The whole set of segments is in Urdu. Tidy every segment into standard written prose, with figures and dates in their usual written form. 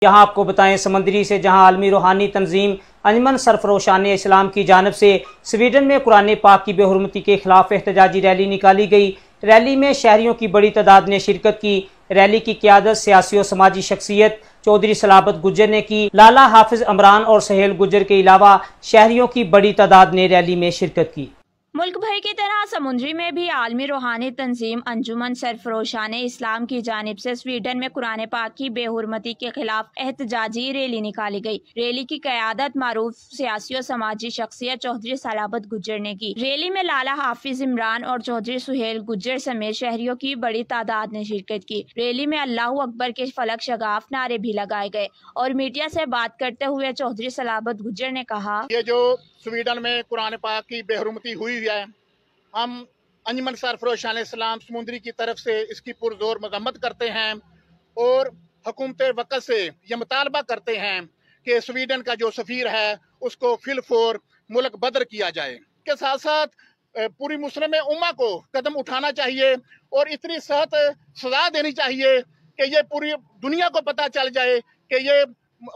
یہاں آپ کو بتائیں سمندری سے جہاں عالمی روحانی تنظیم انجمن سرفروشان اسلام کی جانب سے سویڈن میں قرآن پاک کی بے حرمتی کے خلاف احتجاجی ریلی نکالی گئی۔ ریلی میں شہریوں کی بڑی تعداد نے شرکت کی۔ ریلی کی قیادت سیاسی و سماجی شخصیت چودھری صلابت گجر نے کی۔ لالا حافظ عمران اور سہیل گجر کے علاوہ شہریوں کی بڑی تعداد نے ریلی میں شرکت کی۔ ملک بھر کی طرح سمندری میں بھی عالمی روحانی تنظیم انجمن سرفروشان اسلام کی جانب سے سویڈن میں قرآن پاک کی بے حرمتی کے خلاف احتجاجی ریلی نکالی گئی۔ ریلی کی قیادت معروف سیاسی و سماجی شخصیت چودھری صلابت گجر نے کی۔ ریلی میں لالا حافظ عمران اور چودھری سہیل گجر سمیت شہریوں کی بڑی تعداد نے شرکت کی۔ ریلی میں اللہ اکبر کے فلک شگاف نعرے بھی لگائے گئے اور میڈیا سے بات کرتے ہوئے چودھری صلابت گجر نے کہا، یہ جو سویڈن میں قرآن پاک کی بے حرمتی ہوئی ہے، ہم انجمن سرفروشان اسلام سمندری کی طرف سے اس کی پرزور مذمت کرتے ہیں اور حکومت وقت سے یہ مطالبہ کرتے ہیں کہ سویڈن کا جو سفیر ہے اس کو فی الفور ملک بدر کیا جائے۔ کے ساتھ ساتھ پوری مسلم امہ کو قدم اٹھانا چاہیے اور اتنی سخت سزا دینی چاہیے کہ یہ پوری دنیا کو پتہ چل جائے کہ یہ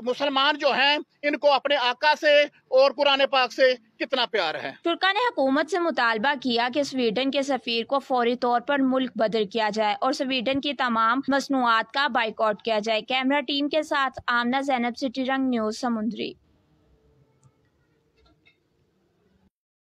مسلمان جو ہیں ان کو اپنے آقا سے اور قرآن پاک سے کتنا پیار ہے۔ ترکا نے حکومت سے مطالبہ کیا کہ سویڈن کے سفیر کو فوری طور پر ملک بدر کیا جائے اور سویڈن کی تمام مصنوعات کا بائیکاٹ کیا جائے۔ کیمرہ ٹیم کے ساتھ آمنہ زینب، سٹی رنگ نیوز، سمندری۔